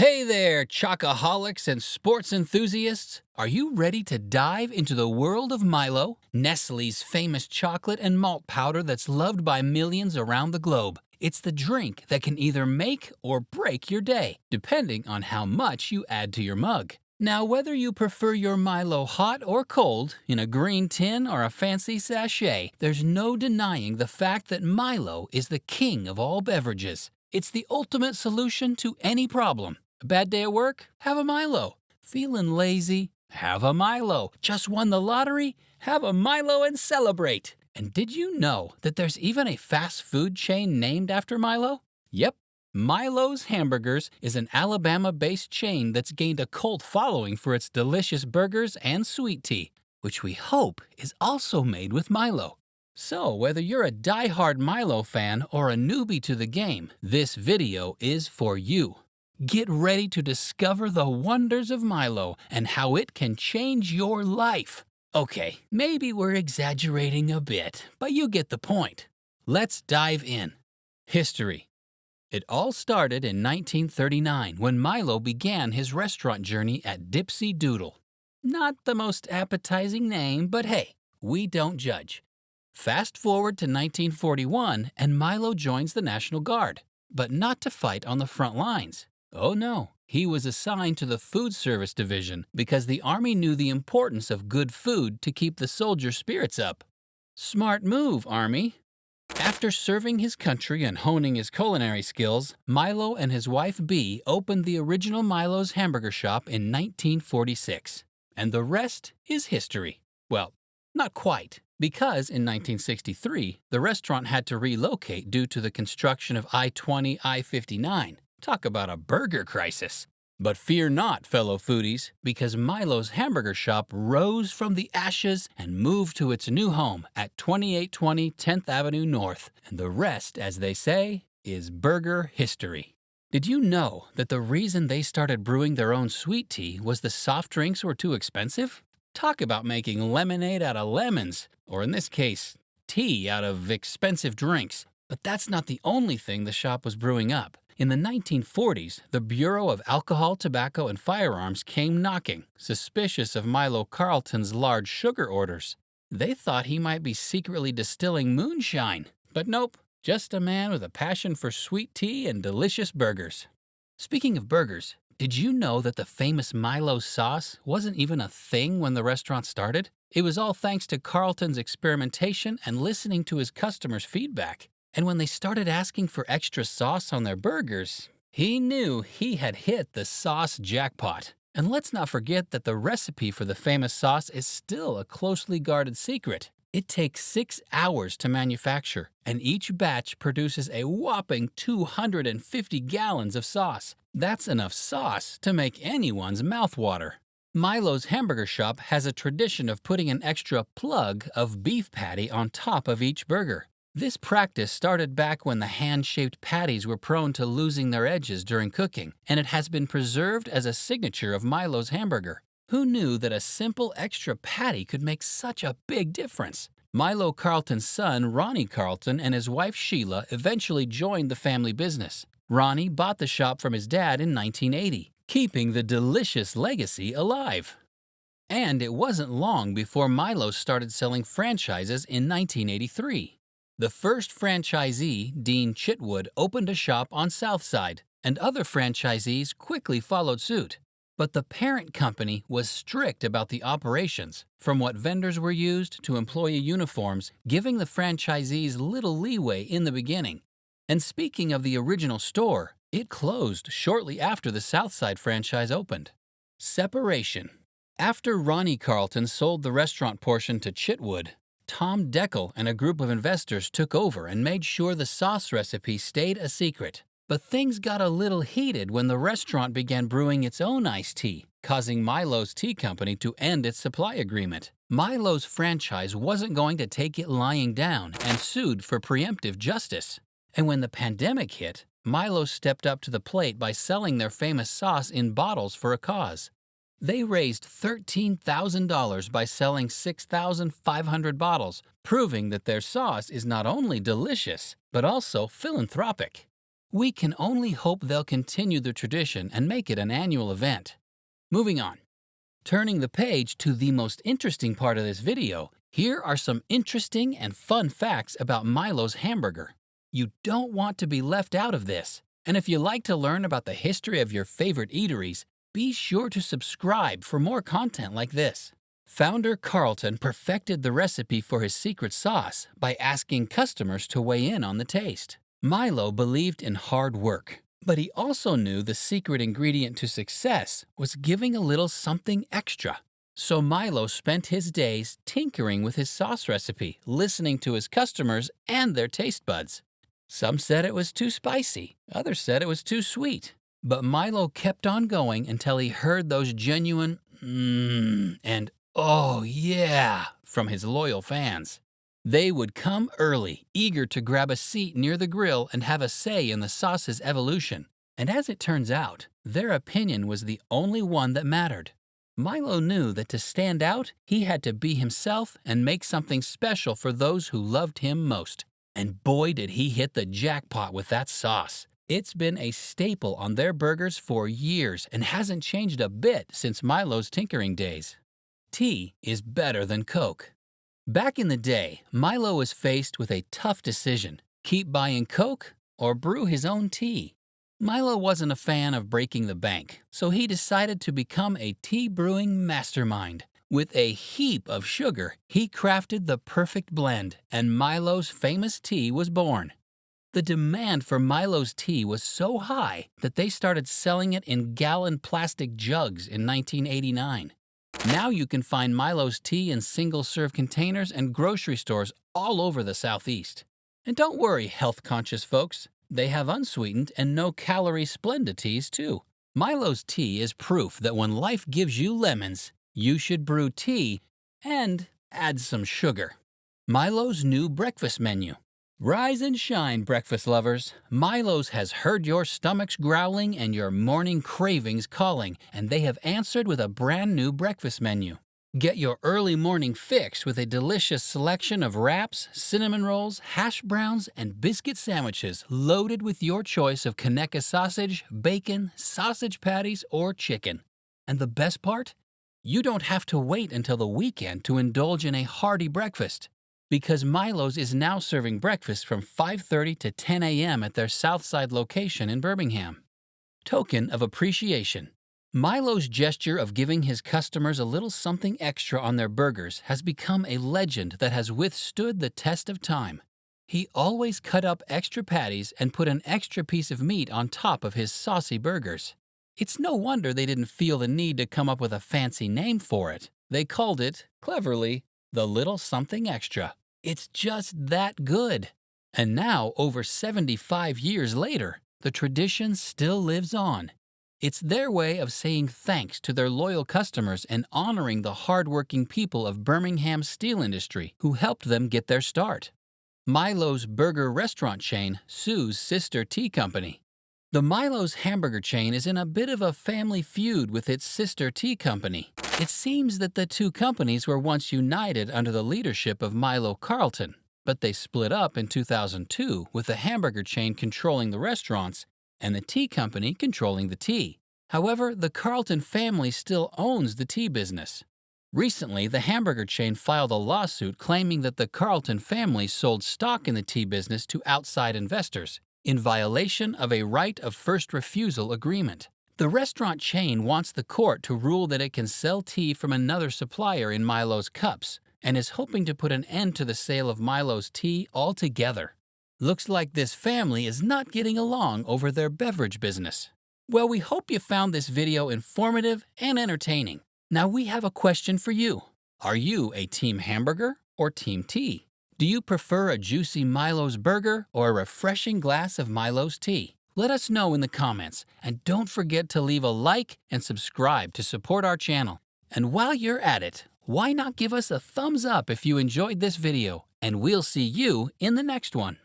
Hey there, chocoholics and sports enthusiasts! Are you ready to dive into the world of Milo, Nestle's famous chocolate and malt powder that's loved by millions around the globe? It's the drink that can either make or break your day, depending on how much you add to your mug. Now, whether you prefer your Milo hot or cold, in a green tin or a fancy sachet, there's no denying the fact that Milo is the king of all beverages. It's the ultimate solution to any problem. A bad day at work? Have a Milo. Feeling lazy? Have a Milo. Just won the lottery? Have a Milo and celebrate. And did you know that there's even a fast food chain named after Milo? Yep. Milo's Hamburgers is an Alabama-based chain that's gained a cult following for its delicious burgers and sweet tea, which we hope is also made with Milo. So, whether you're a die-hard Milo fan or a newbie to the game, this video is for you. Get ready to discover the wonders of Milo and how it can change your life. Okay, maybe we're exaggerating a bit, but you get the point. Let's dive in. History. It all started in 1939 when Milo began his restaurant journey at Dipsy Doodle. Not the most appetizing name, but hey, we don't judge. Fast forward to 1941 and Milo joins the National Guard, but not to fight on the front lines. Oh no, he was assigned to the food service division because the Army knew the importance of good food to keep the soldiers' spirits up. Smart move, Army. After serving his country and honing his culinary skills, Milo and his wife Bee opened the original Milo's Hamburger Shop in 1946. And the rest is history. Well, not quite, because in 1963, the restaurant had to relocate due to the construction of I-20, I-59. Talk about a burger crisis. But fear not, fellow foodies, because Milo's Hamburger Shop rose from the ashes and moved to its new home at 2820 10th Avenue North. And the rest, as they say, is burger history. Did you know that the reason they started brewing their own sweet tea was the soft drinks were too expensive? Talk about making lemonade out of lemons, or in this case, tea out of expensive drinks. But that's not the only thing the shop was brewing up. In the 1940s, the Bureau of Alcohol, Tobacco, and Firearms came knocking, suspicious of Milo Carlton's large sugar orders. They thought he might be secretly distilling moonshine, but nope, just a man with a passion for sweet tea and delicious burgers. Speaking of burgers, did you know that the famous Milo sauce wasn't even a thing when the restaurant started? It was all thanks to Carlton's experimentation and listening to his customers' feedback. And when they started asking for extra sauce on their burgers, he knew he had hit the sauce jackpot. And let's not forget that the recipe for the famous sauce is still a closely guarded secret. It takes 6 hours to manufacture, and each batch produces a whopping 250 gallons of sauce. That's enough sauce to make anyone's mouth water. Milo's Hamburger Shop has a tradition of putting an extra plug of beef patty on top of each burger. This practice started back when the hand-shaped patties were prone to losing their edges during cooking, and it has been preserved as a signature of Milo's hamburger. Who knew that a simple extra patty could make such a big difference? Milo Carlton's son, Ronnie Carlton, and his wife Sheila eventually joined the family business. Ronnie bought the shop from his dad in 1980, keeping the delicious legacy alive. And it wasn't long before Milo started selling franchises in 1983. The first franchisee, Dean Chitwood, opened a shop on South Side, and other franchisees quickly followed suit. But the parent company was strict about the operations, from what vendors were used to employee uniforms, giving the franchisees little leeway in the beginning. And speaking of the original store, it closed shortly after the South Side franchise opened. Separation. After Ronnie Carlton sold the restaurant portion to Chitwood, Tom Deckel and a group of investors took over and made sure the sauce recipe stayed a secret. But things got a little heated when the restaurant began brewing its own iced tea, causing Milo's Tea Company to end its supply agreement. Milo's franchise wasn't going to take it lying down and sued for preemptive justice. And when the pandemic hit, Milo stepped up to the plate by selling their famous sauce in bottles for a cause. They raised $13,000 by selling 6,500 bottles, proving that their sauce is not only delicious, but also philanthropic. We can only hope they'll continue the tradition and make it an annual event. Moving on. Turning the page to the most interesting part of this video, here are some interesting and fun facts about Milo's hamburger. You don't want to be left out of this. And if you like to learn about the history of your favorite eateries, be sure to subscribe for more content like this. Founder Carlton perfected the recipe for his secret sauce by asking customers to weigh in on the taste. Milo believed in hard work, but he also knew the secret ingredient to success was giving a little something extra. So Milo spent his days tinkering with his sauce recipe, listening to his customers and their taste buds. Some said it was too spicy, others said it was too sweet. But Milo kept on going until he heard those genuine and "oh yeah" from his loyal fans. They would come early, eager to grab a seat near the grill and have a say in the sauce's evolution. And as it turns out, their opinion was the only one that mattered. Milo knew that to stand out, he had to be himself and make something special for those who loved him most. And boy, did he hit the jackpot with that sauce. It's been a staple on their burgers for years and hasn't changed a bit since Milo's tinkering days. Tea is better than Coke. Back in the day, Milo was faced with a tough decision: keep buying Coke or brew his own tea. Milo wasn't a fan of breaking the bank, so he decided to become a tea brewing mastermind. With a heap of sugar, he crafted the perfect blend, and Milo's famous tea was born. The demand for Milo's tea was so high that they started selling it in gallon plastic jugs in 1989. Now you can find Milo's tea in single-serve containers and grocery stores all over the Southeast. And don't worry, health-conscious folks. They have unsweetened and no-calorie Splenda teas, too. Milo's tea is proof that when life gives you lemons, you should brew tea and add some sugar. Milo's new breakfast menu. Rise and shine, breakfast lovers. Milo's has heard your stomachs growling and your morning cravings calling, and they have answered with a brand new breakfast menu. Get your early morning fix with a delicious selection of wraps, cinnamon rolls, hash browns, and biscuit sandwiches loaded with your choice of Conecuh sausage, bacon, sausage patties, or chicken. And the best part? You don't have to wait until the weekend to indulge in a hearty breakfast, because Milo's is now serving breakfast from 5:30 to 10 a.m. at their Southside location in Birmingham. Token of appreciation. Milo's gesture of giving his customers a little something extra on their burgers has become a legend that has withstood the test of time. He always cut up extra patties and put an extra piece of meat on top of his saucy burgers. It's no wonder they didn't feel the need to come up with a fancy name for it. They called it, cleverly, the Little Something Extra. It's just that good. And now, over 75 years later, the tradition still lives on. It's their way of saying thanks to their loyal customers and honoring the hardworking people of Birmingham's steel industry who helped them get their start. Milo's burger restaurant chain sues sister tea company. The Milo's hamburger chain is in a bit of a family feud with its sister tea company. It seems that the two companies were once united under the leadership of Milo Carlton, but they split up in 2002 with the hamburger chain controlling the restaurants and the tea company controlling the tea. However, the Carlton family still owns the tea business. Recently, the hamburger chain filed a lawsuit claiming that the Carlton family sold stock in the tea business to outside investors, in violation of a right-of-first-refusal agreement. The restaurant chain wants the court to rule that it can sell tea from another supplier in Milo's cups, and is hoping to put an end to the sale of Milo's tea altogether. Looks like this family is not getting along over their beverage business. Well, we hope you found this video informative and entertaining. Now we have a question for you. Are you a Team Hamburger or Team Tea? Do you prefer a juicy Milo's burger or a refreshing glass of Milo's tea? Let us know in the comments, and don't forget to leave a like and subscribe to support our channel. And while you're at it, why not give us a thumbs up if you enjoyed this video, and we'll see you in the next one.